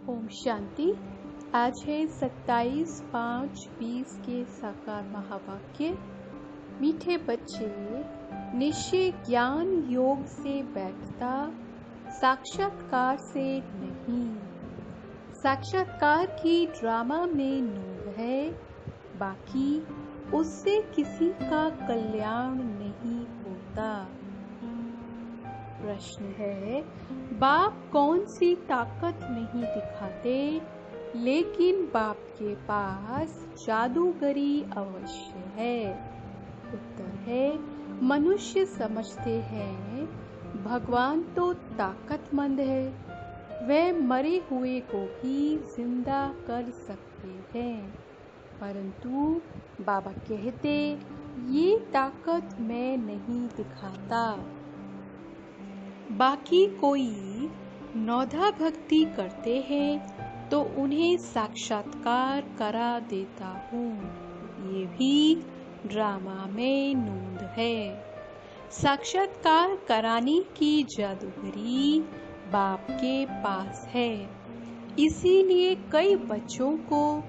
ओम शांति। आज है 27/5/20 के साकार महावाक्य। मीठे बच्चे, निश्चय ज्ञान योग से बैठता, साक्षात्कार से नहीं। साक्षात्कार की ड्रामा में नूर है, बाकी उससे किसी का कल्याण नहीं होता। प्रश्न है, बाप कौन सी ताकत नहीं दिखाते, लेकिन बाप के पास जादूगरी अवश्य है। उत्तर है, मनुष्य समझते हैं भगवान तो ताकतमंद है, वह मरे हुए को भी जिंदा कर सकते हैं, परंतु बाबा कहते ये ताकत मैं नहीं दिखाता। बाकी कोई नौधा भक्ति करते हैं तो उन्हें साक्षात्कार करा देता हूँ, ये भी ड्रामा में नूंद है। साक्षात्कार कराने की जादूगरी बाप के पास है, इसीलिए कई बच्चों को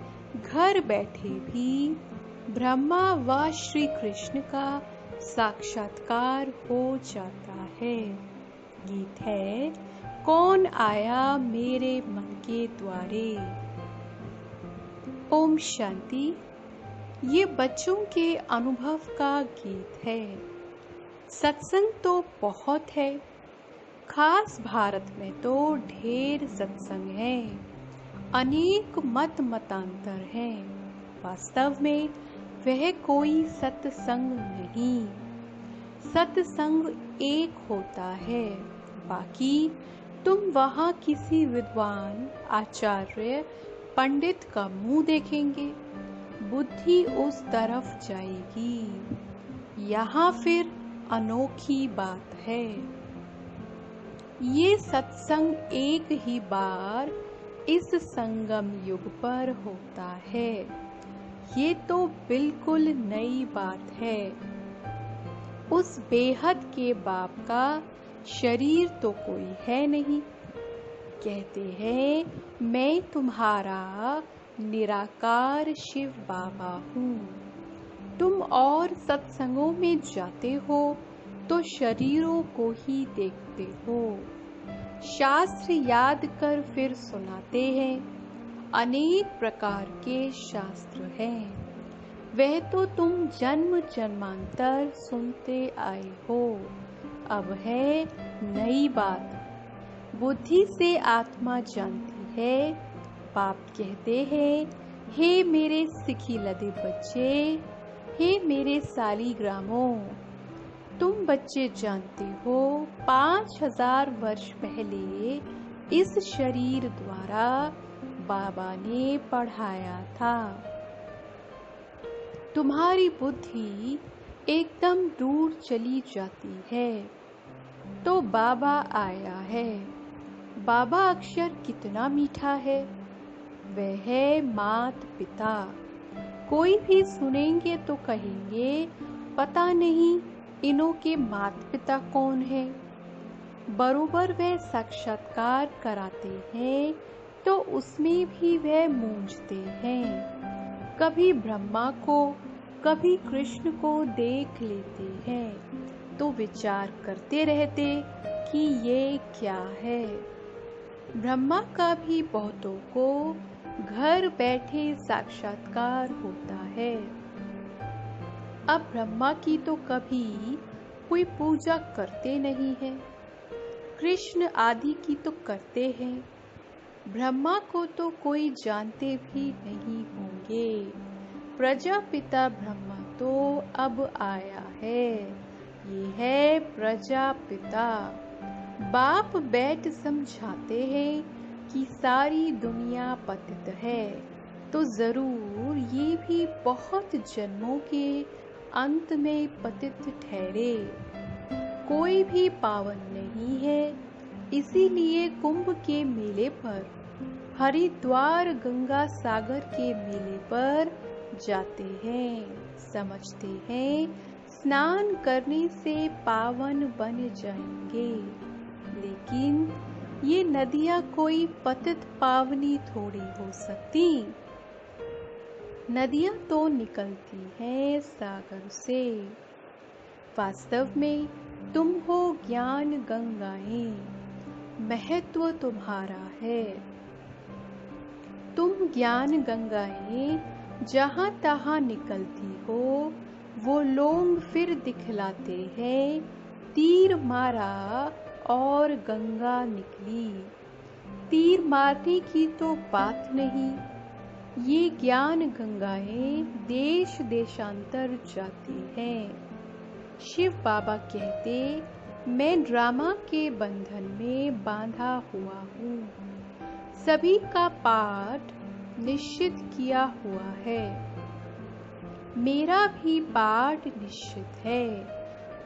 घर बैठे भी ब्रह्मा व श्री कृष्ण का साक्षात्कार हो जाता है। गीत है, कौन आया मेरे मन के द्वारे। ओम शांति। ये बच्चों के अनुभव का गीत है। सत्संग तो बहुत है, खास भारत में तो ढेर सत्संग है, अनेक मतांतर हैं। वास्तव में वह कोई सत्संग नहीं, सत्संग एक होता है। बाकी तुम वहाँ किसी विद्वान, आचार्य, पंडित का मुंह देखेंगे, बुद्धि उस तरफ जाएगी। यहाँ फिर अनोखी बात है, ये सत्संग एक ही बार इस संगम युग पर होता है। ये तो बिल्कुल नई बात है। उस बेहद के बाप का शरीर तो कोई है नहीं। कहते हैं मैं तुम्हारा निराकार शिव बाबा हूँ। तुम और सत्संगों में जाते हो तो शरीरों को ही देखते हो। शास्त्र याद कर फिर सुनाते हैं, अनेक प्रकार के शास्त्र हैं, वह तो तुम जन्म जन्मांतर सुनते आए हो। अब है नई बात, बुद्धि से आत्मा जानती है। बाप कहते हैं, हे मेरे सिखी लदे बच्चे, हे मेरे सालीग्रामों, तुम बच्चे जानते हो 5000 वर्ष पहले इस शरीर द्वारा बाबा ने पढ़ाया था। तुम्हारी बुद्धि एकदम दूर चली जाती है तो बाबा आया है। बाबा अक्षर कितना मीठा है, वह है मात पिता। कोई भी सुनेंगे तो कहेंगे पता नहीं इनों के मात पिता कौन है। बरोबर वह साक्षात्कार कराते हैं तो उसमें भी वह मूंझते हैं। कभी ब्रह्मा को कभी कृष्ण को देख लेते हैं तो विचार करते रहते कि ये क्या है। ब्रह्मा का भी बहुतों को घर बैठे साक्षात्कार होता है। अब ब्रह्मा की तो कभी कोई पूजा करते नहीं है, कृष्ण आदि की तो करते हैं, ब्रह्मा को तो कोई जानते भी नहीं होंगे। प्रजापिता ब्रह्मा तो अब आया है, ये है प्रजापिता। बाप बैठ समझाते हैं कि सारी दुनिया पतित है, तो जरूर ये भी बहुत जन्मों के अंत में पतित ठहरे। कोई भी पावन नहीं है, इसीलिए कुंभ के मेले पर, हरिद्वार गंगा सागर के मेले पर जाते हैं। समझते हैं स्नान करने से पावन बन जाएंगे, लेकिन ये नदियां कोई पतित पावनी थोड़ी हो सकती। नदियां तो निकलती हैं सागर से। वास्तव में तुम हो ज्ञान गंगाएं, महत्व तुम्हारा है। तुम ज्ञान गंगाएं जहां तहां निकलती हो, वो लोग फिर दिखलाते हैं तीर मारा और गंगा निकली। तीर मारने की तो बात नहीं, ये ज्ञान गंगाएं देश देशांतर जाती हैं। शिव बाबा कहते, मैं ड्रामा के बंधन में बांधा हुआ हूँ। सभी का पाठ निश्चित किया हुआ है, मेरा भी पाठ निश्चित है।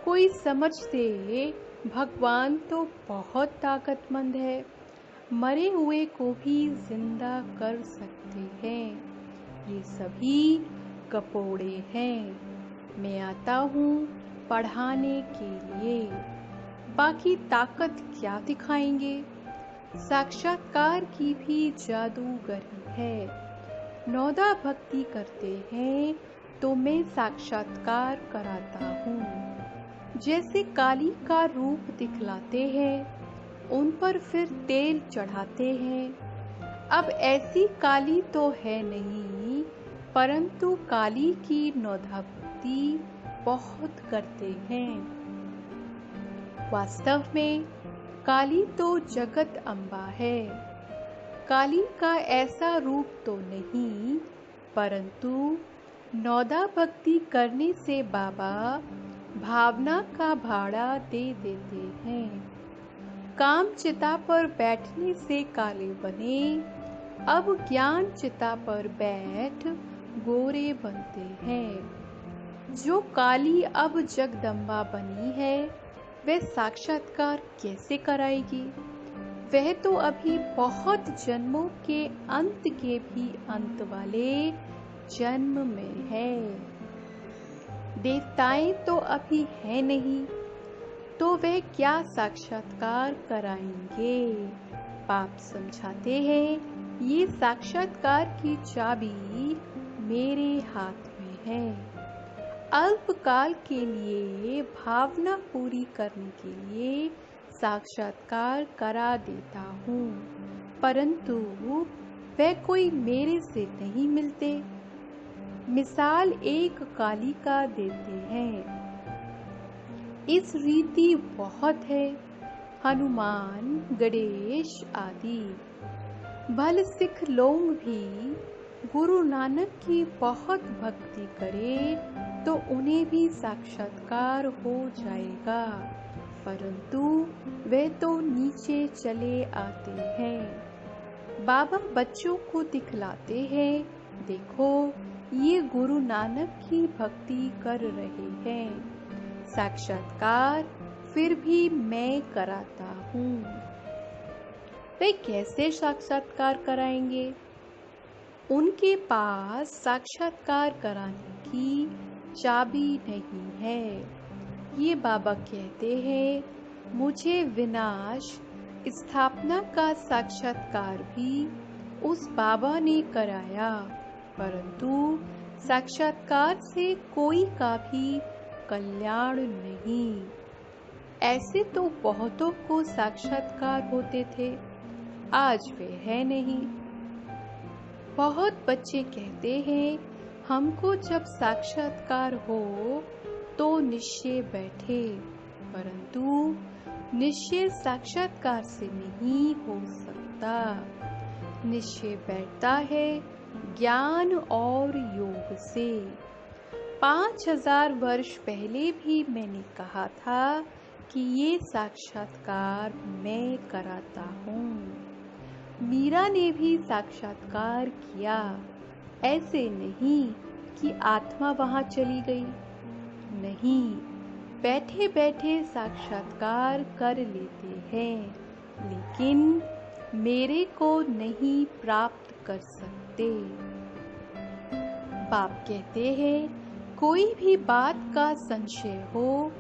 कोई समझते भगवान तो बहुत ताकतमंद है, मरे हुए को भी जिंदा कर सकते हैं। ये सभी कपोड़े हैं। मैं आता हूँ पढ़ाने के लिए, बाकी ताकत क्या दिखाएंगे। साक्षात्कार की भी जादूगरी है। नौदा भक्ति करते हैं तो मैं साक्षात्कार कराता हूँ। जैसे काली का रूप दिखलाते हैं, उन पर फिर तेल चढ़ाते हैं। अब ऐसी काली तो है नहीं, परंतु काली की नौदा भक्ति बहुत करते हैं। वास्तव में काली तो जगत अम्बा है। काली का ऐसा रूप तो नहीं, परंतु नौदा भक्ति करने से बाबा भावना का भाड़ा दे देते हैं। काम चिता पर बैठने से काले बने, अब ज्ञान चिता पर बैठ गोरे बनते हैं। जो काली अब जगदम्बा बनी है, वह साक्षात्कार कैसे कराएगी। वह तो अभी बहुत जन्मों के अंत के भी अंत वाले जन्म में है। देवताएं तो अभी है नहीं, तो वह क्या साक्षात्कार कराएंगे। पाप समझाते हैं, ये साक्षात्कार की चाबी मेरे हाथ में है। अल्पकाल के लिए भावना पूरी करने के लिए साक्षात्कार करा देता हूँ, परंतु वह कोई मेरे से नहीं मिलते। मिसाल एक काली का देते हैं, इस रीति बहुत है। हनुमान, गणेश आदि भले सिख लोग भी गुरु नानक की बहुत भक्ति करे तो उन्हें भी साक्षात्कार हो जाएगा, परंतु वे तो नीचे चले आते हैं। बाबा बच्चों को दिखलाते हैं, देखो ये गुरु नानक की भक्ति कर रहे हैं। साक्षात्कार फिर भी मैं कराता हूँ। वे कैसे साक्षात्कार कराएंगे। उनके पास साक्षात्कार कराने की चाबी नहीं है। ये बाबा कहते हैं, मुझे विनाश स्थापना का साक्षात्कार भी उस बाबा ने कराया, परंतु साक्षात्कार से कोई का भी कल्याण नहीं। ऐसे तो बहुतों को साक्षात्कार होते थे, आज वे है नहीं। बहुत बच्चे कहते हैं, हमको जब साक्षात्कार हो तो निश्चय बैठे, परंतु निश्चय साक्षात्कार से नहीं हो सकता। निश्चय बैठता है ज्ञान और योग से। 5000 वर्ष पहले भी मैंने कहा था कि ये साक्षात्कार मैं कराता हूँ। मीरा ने भी साक्षात्कार किया। ऐसे नहीं कि आत्मा वहां चली गई, नहीं, बैठे बैठे साक्षात्कार कर लेते हैं, लेकिन मेरे को नहीं प्राप्त कर सकते। बाप कहते हैं, कोई भी बात का संशय हो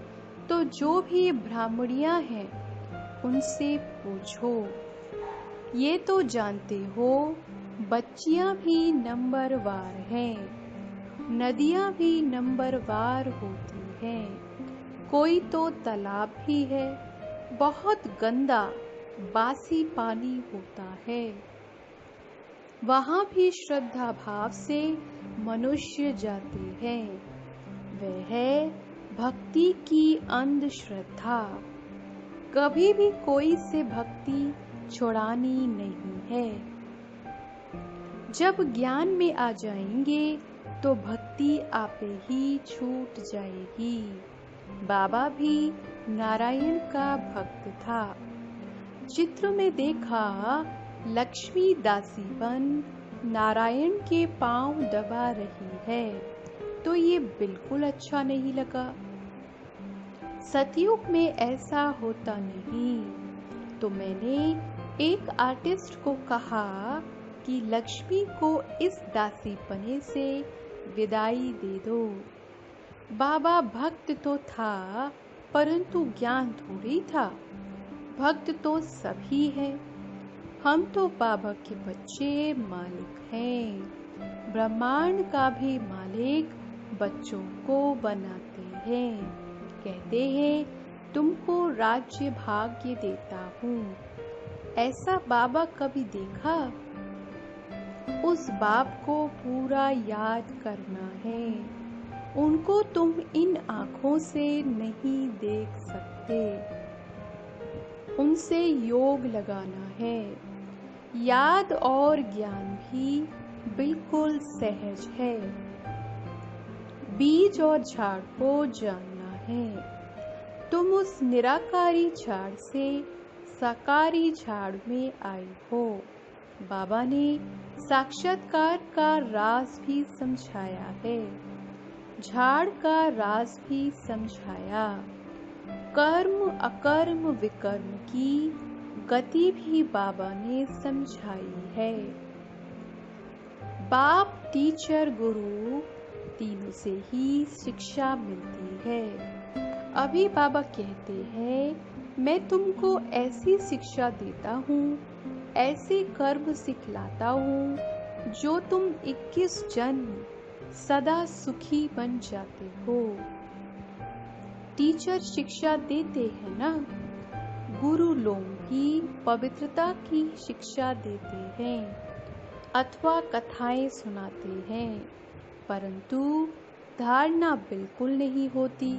तो जो भी ब्राह्मणियां हैं उनसे पूछो। ये तो जानते हो, बच्चियां भी नंबरवार हैं, नदियां भी नंबरवार होती हैं। कोई तो तालाब भी है, बहुत गंदा बासी पानी होता है। वहां भी श्रद्धा भाव से मनुष्य जाते हैं। वह है भक्ति की अंधश्रद्धा। कभी भी कोई से भक्ति छुड़ानी नहीं है। जब ज्ञान में आ जाएंगे तो भक्ति आपे ही छूट जाएगी। बाबा भी नारायण का भक्त था। चित्र में देखा लक्ष्मी दासी बन नारायण के पांव दबा रही है, तो ये बिल्कुल अच्छा नहीं लगा। सतयुग में ऐसा होता नहीं। तो मैंने एक आर्टिस्ट को कहा कि लक्ष्मी को इस दासीपने से विदाई दे दो। बाबा भक्त तो था, परंतु ज्ञान थोड़ी था। भक्त तो सभी हैं। हम तो बाबा के बच्चे मालिक हैं। ब्रह्मांड का भी मालिक बच्चों को बनाते हैं। कहते हैं तुमको राज्य भाग्य देता हूँ। ऐसा बाबा कभी देखा? उस बाप को पूरा याद करना है। उनको तुम इन आँखों से नहीं देख सकते। उनसे योग लगाना है। याद और ज्ञान भी बिल्कुल सहज है। बीज और झाड़ को जानना है। तुम उस निराकारी झाड़ से साकारी झाड़ में आए हो। बाबा ने साक्षात्कार का राज भी समझाया है। झाड़ का राज भी समझाया। कर्म अकर्म विकर्म की गति भी बाबा ने समझाई है। बाप, टीचर, गुरु तीनों से ही शिक्षा मिलती है। अभी बाबा कहते हैं मैं तुमको ऐसी शिक्षा देता हूँ, ऐसे कर्म सिखलाता हूँ जो तुम 21 जन्म सदा सुखी बन जाते हो। टीचर शिक्षा देते हैं ना, गुरु लोगों की पवित्रता की शिक्षा देते हैं अथवा कथाएं सुनाते हैं, परंतु धारणा बिल्कुल नहीं होती।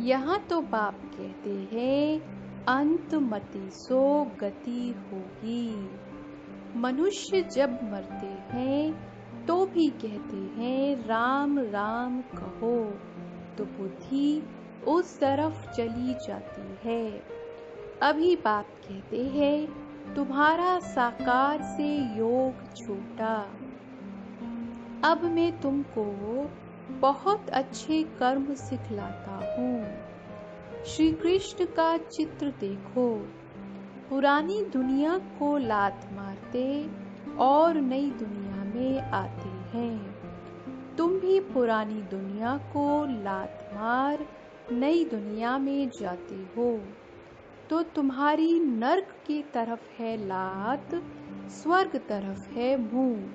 यहाँ तो बाप कहते हैं अंत मति सो गति होगी। मनुष्य जब मरते हैं तो भी कहते हैं राम राम कहो, तो बुद्धि उस तरफ चली जाती है। अभी बाप कहते हैं तुम्हारा साकार से योग छूटा। अब मैं तुमको बहुत अच्छे कर्म सिखलाता हूँ। श्री कृष्ण का चित्र देखो। पुरानी दुनिया को लात मारते और नई दुनिया में आते हैं। तुम भी पुरानी दुनिया को लात मार नई दुनिया में जाते हो। तो तुम्हारी नर्क की तरफ है लात, स्वर्ग तरफ है मुंह।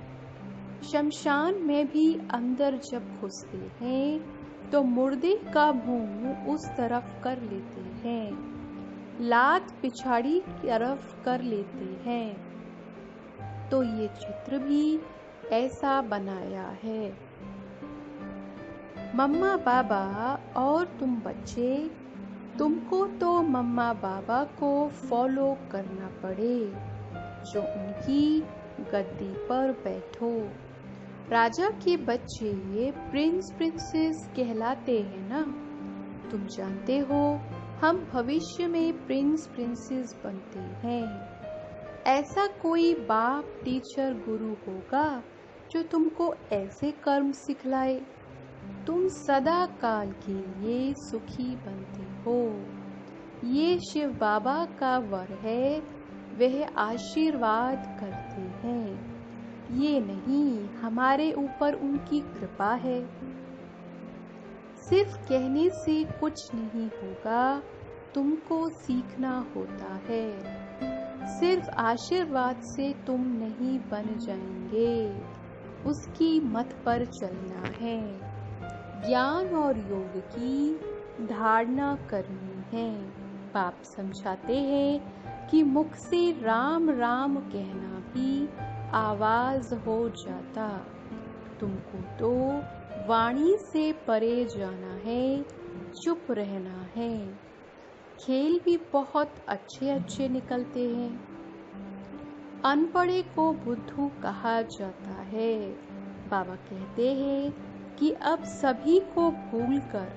शमशान में भी अंदर जब घुसते हैं तो मुर्दे का मुंह उस तरफ कर लेते हैं, लात पिछाड़ी तरफ कर लेते हैं। तो ये चित्र भी ऐसा बनाया है। मम्मा बाबा और तुम बच्चे, तुमको तो मम्मा बाबा को फॉलो करना पड़े, जो उनकी गद्दी पर बैठो। राजा के बच्चे प्रिंस प्रिंसेस कहलाते हैं ना। तुम जानते हो हम भविष्य में प्रिंस प्रिंसेस बनते हैं। ऐसा कोई बाप, टीचर, गुरु होगा जो तुमको ऐसे कर्म सिखलाए। तुम सदा काल के लिए सुखी बनते हो। ये शिव बाबा का वर है, वह आशीर्वाद करते हैं। ये नहीं हमारे ऊपर उनकी कृपा है। सिर्फ कहने से कुछ नहीं होगा, तुमको सीखना होता है। सिर्फ आशीर्वाद से तुम नहीं बन जाएंगे, उसकी मत पर चलना है। ज्ञान और योग की धारणा करनी है। बाप समझाते हैं कि मुख से राम राम कहना भी आवाज हो जाता। तुमको तो वाणी से परे जाना है, चुप रहना है। खेल भी बहुत अच्छे अच्छे निकलते हैं। अनपढ़े को बुद्धू कहा जाता है। बाबा कहते हैं कि अब सभी को भूलकर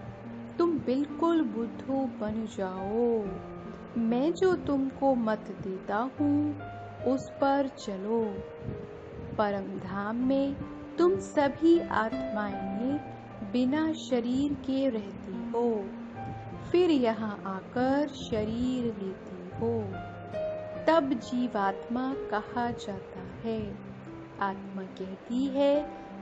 तुम बिल्कुल बुद्धू बन जाओ। मैं जो तुमको मत देता हूँ उस पर चलो। परम धाम में तुम सभी आत्माएं बिना शरीर के रहती हो, फिर यहाँ आकर शरीर लेती हो, तब जीवात्मा कहा जाता है। आत्मा कहती है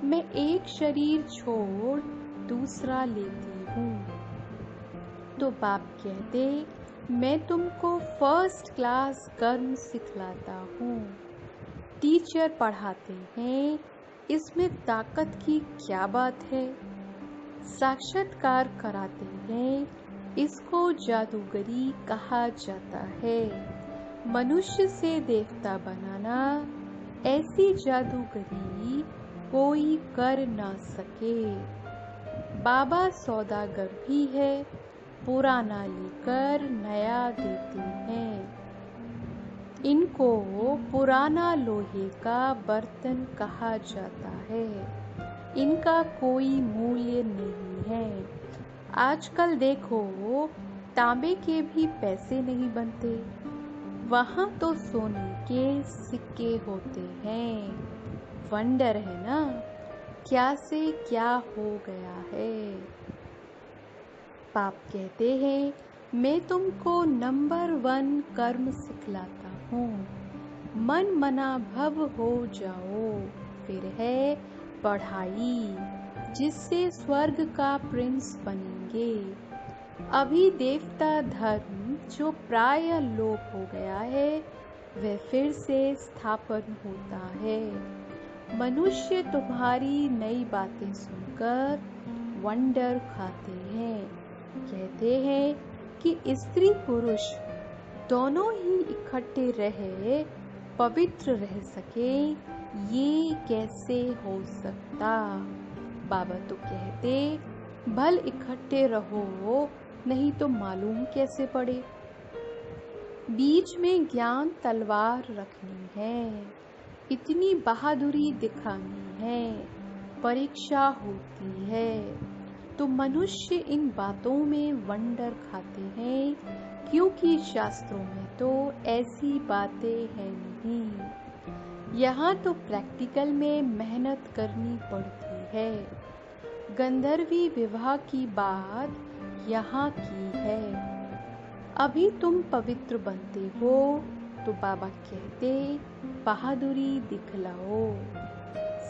मैं एक शरीर छोड़ दूसरा लेती हूँ। तो बाप कहते मैं तुमको फर्स्ट क्लास कर्म सिखलाता हूँ। टीचर पढ़ाते हैं, इसमें ताकत की क्या बात है। साक्षात्कार कराते हैं, इसको जादूगरी कहा जाता है। मनुष्य से देवता बनाना, ऐसी जादूगरी कोई कर ना सके। बाबा सौदागर भी है, पुराना लेकर नया देते हैं। इनको पुराना लोहे का बर्तन कहा जाता है। इनका कोई मूल्य नहीं है। आजकल देखो तांबे के भी पैसे नहीं बनते, वहाँ तो सोने के सिक्के होते हैं। वंडर है ना, क्या से क्या हो गया है। पाप कहते हैं मैं तुमको नंबर 1 कर्म सिखलाता हूँ। मन मना भव हो जाओ। फिर है पढ़ाई, जिससे स्वर्ग का प्रिंस बनेंगे। अभी देवता धर्म जो प्राय लोप हो गया है, वह फिर से स्थापन होता है। मनुष्य तुम्हारी नई बातें सुनकर वंडर खाते हैं। कहते हैं कि स्त्री पुरुष दोनों ही इकट्ठे रहे, पवित्र रह सके, ये कैसे हो सकता। बाबा तो कहते भल इकट्ठे रहो, नहीं तो मालूम कैसे पड़े। बीच में ज्ञान तलवार रखनी है, इतनी बहादुरी दिखानी है, परीक्षा होती है। तो मनुष्य इन बातों में वंडर खाते हैं, क्योंकि शास्त्रों में तो ऐसी बातें हैं नहीं। यहाँ तो प्रैक्टिकल में मेहनत करनी पड़ती है। गंधर्वी विवाह की बात यहाँ की है। अभी तुम पवित्र बनते हो तो बाबा कहते बहादुरी दिखलाओ।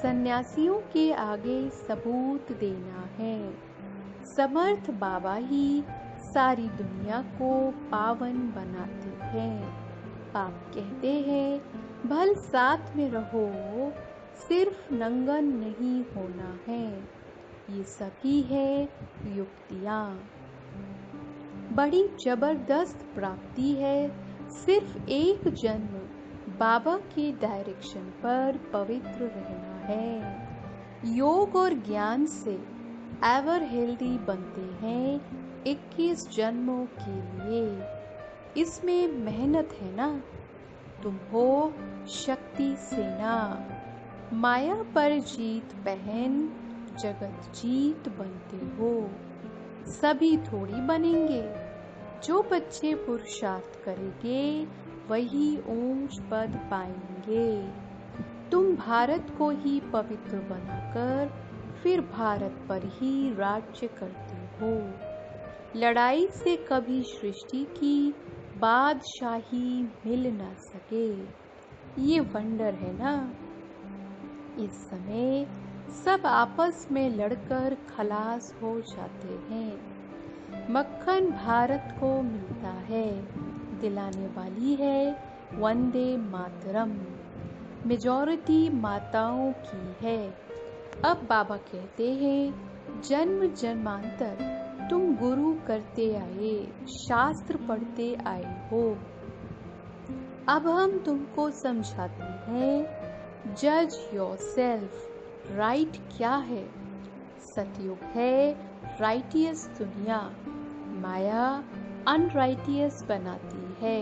सन्यासियों के आगे सबूत देना है। समर्थ बाबा ही सारी दुनिया को पावन बनाते हैं। पाप कहते हैं भल साथ में रहो, सिर्फ नंगन नहीं होना है। ये सभी है युक्तियाँ। बड़ी जबरदस्त प्राप्ति है, सिर्फ एक जन्म बाबा के डायरेक्शन पर पवित्र रहना है। योग और ज्ञान से एवर हेल्दी बनते हैं 21 जन्मों के लिए। इसमें मेहनत है ना। तुम हो शक्ति सेना, माया पर जीत पहन जगत जीत बनते हो। सभी थोड़ी बनेंगे, जो बच्चे पुरुषार्थ करेंगे वही ऊंच पद पाएंगे। तुम भारत को ही पवित्र बनाकर फिर भारत पर ही राज्य करते हो। लड़ाई से कभी सृष्टि की बादशाही मिल ना सके। ये वंडर है ना। इस समय सब आपस में लड़कर खलास हो जाते हैं। मक्खन भारत को मिलता है, दिलाने वाली है वंदे मातरम मेजॉरिटी माताओं की है। अब बाबा कहते हैं, जन्म जन्मांतर तुम गुरु करते आए, शास्त्र पढ़ते आए हो। अब हम तुमको समझाते हैं, जज योरसेल्फ, राइट क्या है। सतयुग है राइटियस दुनिया, माया अनराइटियस बनाती है।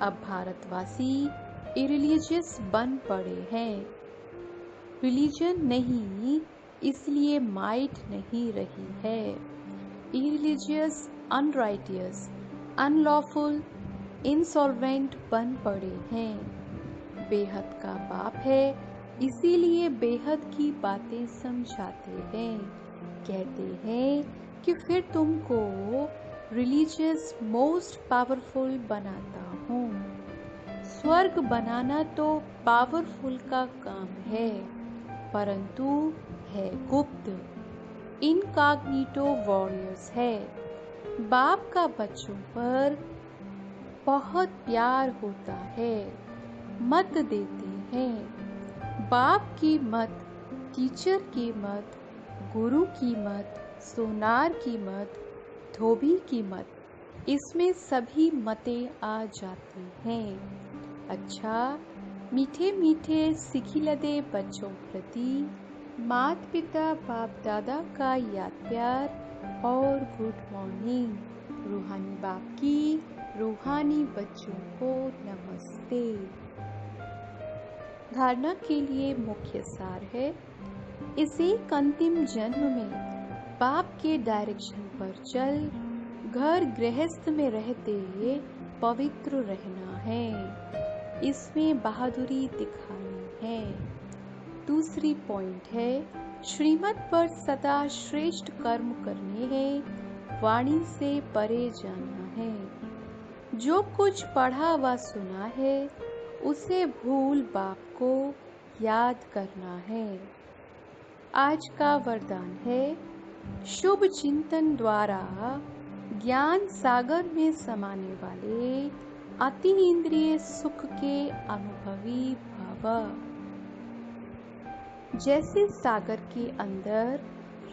अब भारतवासी इरिलीजियस बन पड़े हैं। रिलीजन नहीं, इसलिए माइट नहीं रही है। इरिलीजियस, अनराइटियस, अनलॉफुल, इंसॉल्वेंट बन पड़े हैं। बेहद का बाप है, इसीलिए बेहद की बातें समझाते हैं। कहते हैं कि फिर तुमको रिलीजियस मोस्ट पावरफुल बनाता हूँ। स्वर्ग बनाना तो पावरफुल का काम है, परंतु है गुप्त, इनकॉग्निटो वॉरियर्स है। बाप का बच्चों पर बहुत प्यार होता है, मत देते हैं। बाप की मत, टीचर की मत, गुरु की मत, सोनार की मत, धोबी की मत, इसमें सभी मतें आ जाती हैं। अच्छा, मीठे मीठे सिखिलदे बच्चों प्रति माता पिता बाप दादा का याद प्यार और गुड मॉर्निंग। रूहानी बाप की रूहानी बच्चों को नमस्ते। धारणा के लिए मुख्य सार है, इस एक अंतिम जन्म में बाप के डायरेक्शन पर चल घर गृहस्थ में रहते पवित्र रहना है। इसमें बहादुरी दिखानी है। दूसरी पॉइंट है, श्रीमत पर सदा श्रेष्ठ कर्म करने हैं, वाणी से परे जाना है। जो कुछ पढ़ा व सुना है उसे भूल बाप को याद करना है। आज का वरदान है, शुभ चिंतन द्वारा ज्ञान सागर में समाने वाले अति इंद्रिय सुख के अनुभवी भव। जैसे सागर के अंदर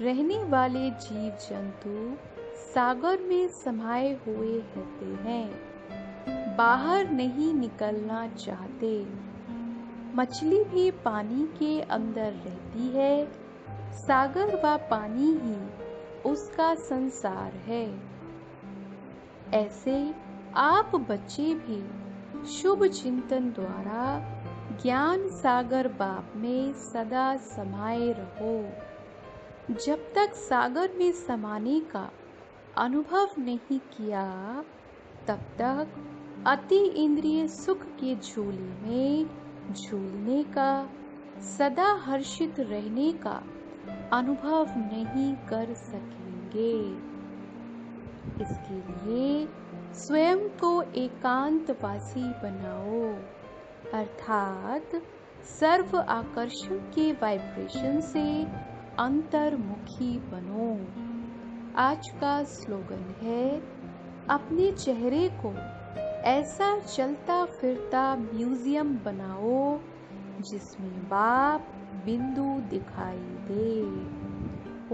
रहने वाले जीव जंतु सागर में समाये हुए रहते हैं, बाहर नहीं निकलना चाहते। मछली भी पानी के अंदर रहती है, सागर व पानी ही उसका संसार है। ऐसे आप बच्चे भी शुभ चिंतन द्वारा ज्ञान सागर बाप में सदा समाये रहो। जब तक सागर में समाने का अनुभव नहीं किया, तब तक अति इंद्रिय सुख के झूले में झूलने का, सदा हर्षित रहने का अनुभव नहीं कर सकेंगे। इसके लिए स्वयं को एकांतवासी बनाओ, अर्थात सर्व आकर्षण के वाइब्रेशन से अंतर्मुखी बनो। आज का स्लोगन है, अपने चेहरे को ऐसा चलता फिरता म्यूजियम बनाओ जिसमें बाप बिंदु दिखाई दे।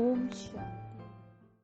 ओम शांति।